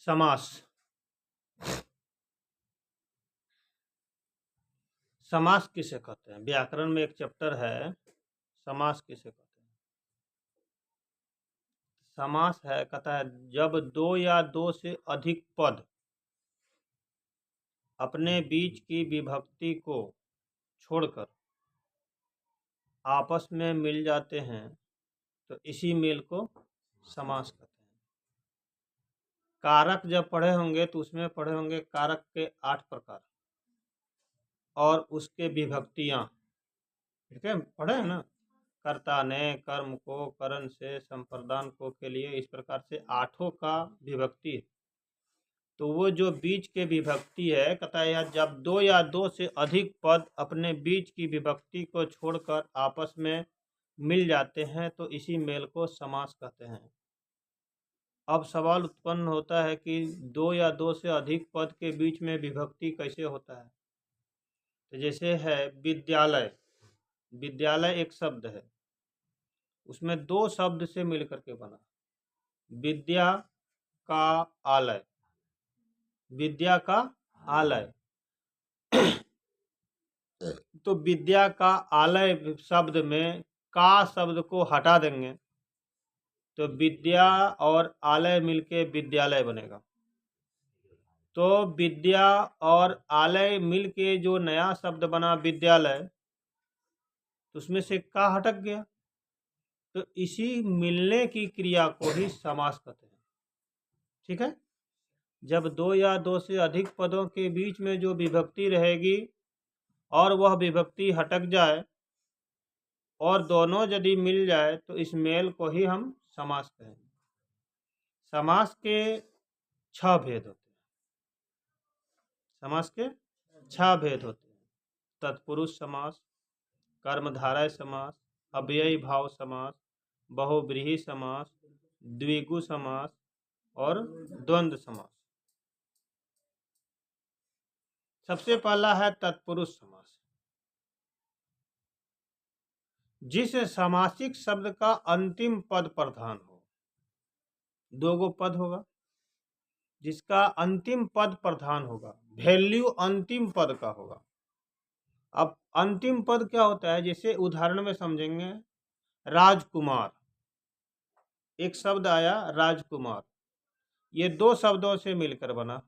समास। समास किसे कहते हैं? व्याकरण में एक चैप्टर है, समास किसे कहते हैं। समास है, कहता है जब दो या दो से अधिक पद अपने बीच की विभक्ति को छोड़कर आपस में मिल जाते हैं तो इसी मेल को समास कहते हैं। कारक जब पढ़े होंगे तो उसमें पढ़े होंगे कारक के 8 प्रकार और उसके विभक्तियां, ठीक है, पढ़े हैं ना। कर्ता ने, कर्म को, करण से, संप्रदान को के लिए, इस प्रकार से 8 का विभक्ति है। तो वो जो बीच के विभक्ति है, कहता है यार जब दो या दो से अधिक पद अपने बीच की विभक्ति को छोड़कर आपस में मिल जाते हैं तो इसी मेल को समास कहते हैं। अब सवाल उत्पन्न होता है कि दो या दो से अधिक पद के बीच में विभक्ति कैसे होता है। तो जैसे है विद्यालय, विद्यालय एक शब्द है, उसमें दो शब्द से मिलकर के बना, विद्या का आलय, विद्या का आलय। तो विद्या का आलय शब्द में का शब्द को हटा देंगे तो विद्या और आलय मिलके विद्यालय बनेगा। तो विद्या और आलय मिलके जो नया शब्द बना विद्यालय, तो उसमें से का हटक गया, तो इसी मिलने की क्रिया को ही समास कहते हैं। ठीक है, जब दो या दो से अधिक पदों के बीच में जो विभक्ति रहेगी और वह विभक्ति हटक जाए और दोनों यदि मिल जाए तो इस मेल को ही हम समास कहेंगे। समास के 6 भेद होते हैं। समास के 6 भेद होते हैं। तत्पुरुष समास, कर्मधारय समास, अव्ययी भाव समास, बहुव्रीहि समास, द्विगु समास और द्वंद्व समास। सबसे पहला है तत्पुरुष समास। जिस समासिक शब्द का अंतिम पद प्रधान हो, दो गो पद होगा, जिसका अंतिम पद प्रधान होगा, वैल्यू अंतिम पद का होगा। अब अंतिम पद क्या होता है, जैसे उदाहरण में समझेंगे, राजकुमार, एक शब्द आया राजकुमार, ये दो शब्दों से मिलकर बना,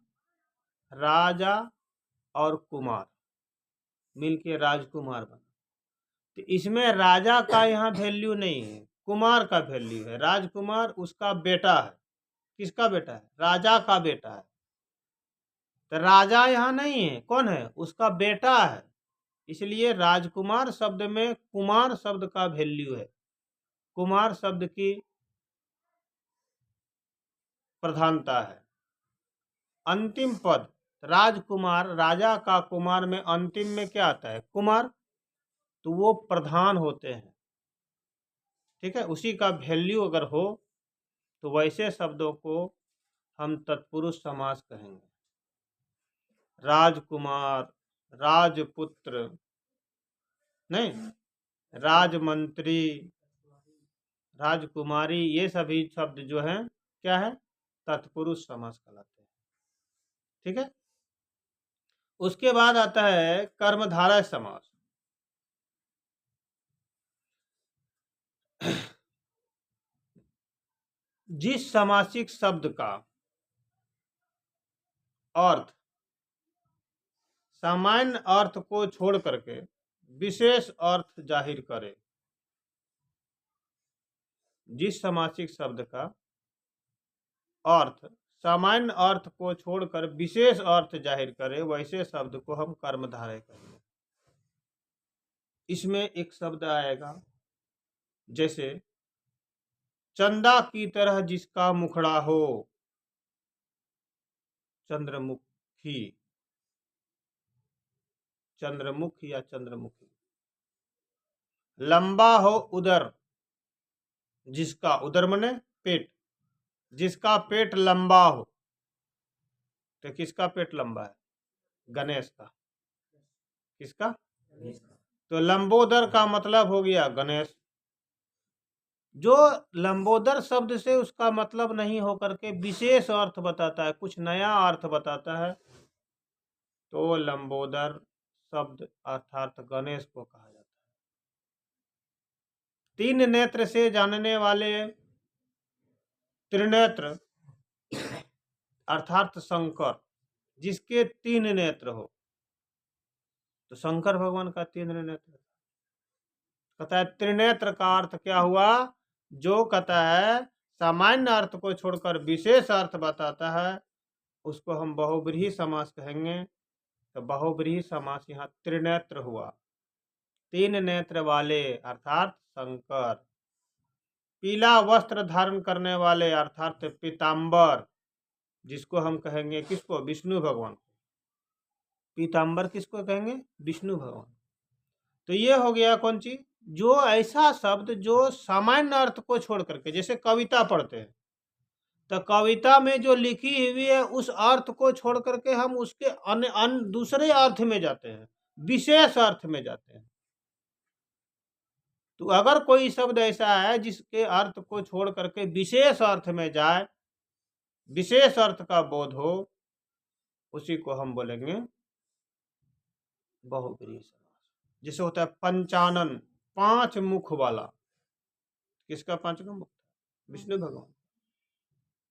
राजा और कुमार मिलके राजकुमार बना। तो इसमें राजा का यहाँ वैल्यू नहीं है, कुमार का वैल्यू है। राजकुमार उसका बेटा है। किसका बेटा है? राजा का बेटा है। तो राजा यहाँ नहीं है, कौन है? उसका बेटा है। इसलिए राजकुमार शब्द में कुमार शब्द का वैल्यू है, कुमार शब्द की प्रधानता है। अंतिम पद राजकुमार, राजा का कुमार में अंतिम में क्या आता है? कुमार, तो वो प्रधान होते हैं। ठीक है, उसी का वैल्यू अगर हो तो वैसे शब्दों को हम तत्पुरुष समास कहेंगे। राजकुमार, राजपुत्र नहीं, राजमंत्री, राजकुमारी, ये सभी शब्द जो हैं क्या है? तत्पुरुष समास कहलाते हैं। ठीक है, उसके बाद आता है कर्मधारय समास। जिस समासिक शब्द का अर्थ सामान्य अर्थ को छोड़ करके विशेष अर्थ जाहिर करे, जिस समासिक शब्द का अर्थ सामान्य अर्थ को छोड़कर विशेष अर्थ जाहिर करे, वैसे शब्द को हम कर्मधारय कहेंगे। इसमें एक शब्द आएगा जैसे चंदा की तरह जिसका मुखड़ा हो, चंद्रमुखी, चंद्रमुख या चंद्रमुखी। लंबा हो उदर जिसका, उदर मने पेट, जिसका पेट लंबा हो। तो किसका पेट लंबा है? गणेश का। किसका? तो लंबोदर का मतलब हो गया गणेश। जो लंबोदर शब्द से उसका मतलब नहीं होकर के विशेष अर्थ बताता है, कुछ नया अर्थ बताता है, तो लंबोदर शब्द अर्थात गणेश को कहा जाता है। 3 नेत्र से जानने वाले त्रिनेत्र अर्थात शंकर, जिसके 3 नेत्र हो, तो शंकर भगवान का 3 नेत्र। कहता है त्रिनेत्र का अर्थ क्या हुआ? जो कहता है सामान्य अर्थ को छोड़कर विशेष अर्थ बताता है, उसको हम बहुब्रीहि समास कहेंगे। तो बहुब्रीहि समास यहाँ त्रिनेत्र हुआ, 3 नेत्र वाले अर्थात शंकर। पीला वस्त्र धारण करने वाले अर्थात पीताम्बर, जिसको हम कहेंगे किसको? विष्णु भगवान। पीताम्बर किसको कहेंगे? विष्णु भगवान। तो ये हो गया कौन चीज? जो ऐसा शब्द जो सामान्य अर्थ को छोड़ करके, जैसे कविता पढ़ते हैं तो कविता में जो लिखी हुई है उस अर्थ को छोड़ करके हम उसके अन्य दूसरे अर्थ में जाते हैं, विशेष अर्थ में जाते हैं। तो अगर कोई शब्द ऐसा है जिसके अर्थ को छोड़ करके विशेष अर्थ में जाए, विशेष अर्थ का बोध हो, उसी को हम बोलेंगे बहुब्रीहि समास। जैसे होता है पंचानन, 5 मुख वाला। किसका 5 मुख? विष्णु भगवान।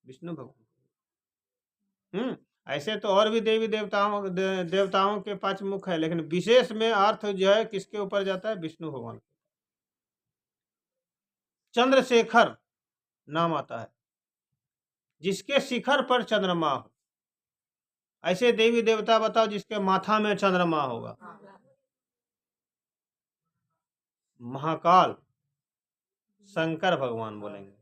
विष्णु भगवान। ऐसे तो और भी देवी देवताओं के 5 मुख है, लेकिन विशेष में अर्थ जो है किसके ऊपर जाता है? विष्णु भगवान। चंद्रशेखर नाम आता है, जिसके शिखर पर चंद्रमा हो। ऐसे देवी देवता बताओ जिसके माथा में चंद्रमा होगा। महाकाल शंकर भगवान बोलेंगे।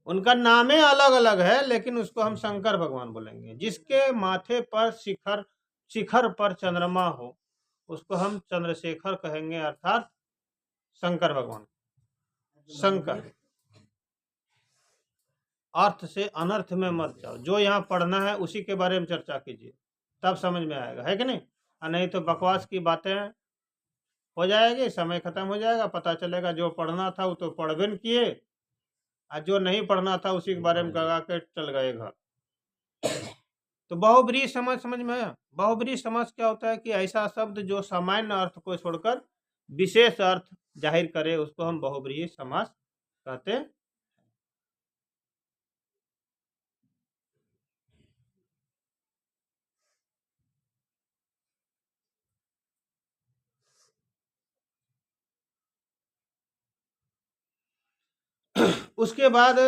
उनका नामे अलग अलग है, लेकिन उसको हम शंकर भगवान बोलेंगे। जिसके माथे पर शिखर पर चंद्रमा हो, उसको हम चंद्रशेखर कहेंगे, अर्थात शंकर भगवान। शंकर। अर्थ से अनर्थ में मत जाओ, जो यहाँ पढ़ना है उसी के बारे में चर्चा कीजिए, तब समझ में आएगा, है कि नहीं? और नहीं तो बकवास की बातें हो जाएगी, समय खत्म हो जाएगा, पता चलेगा जो पढ़ना था वो तो पढ़ भी नहीं किए, और जो नहीं पढ़ना था उसी के बारे में लगा के चल गए घर। तो बहुब्रीहि समास समझ में आया? बहुब्रीहि समास क्या होता है कि ऐसा शब्द जो सामान्य अर्थ को छोड़कर विशेष अर्थ जाहिर करे, उसको हम बहुब्रीहि समास कहते हैं। उसके बाद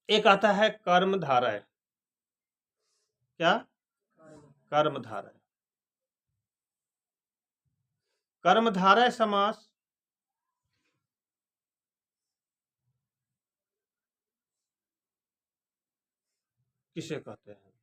एक आता है कर्मधारय। क्या? कर्मधारय। कर्मधारय समास किसे कहते हैं?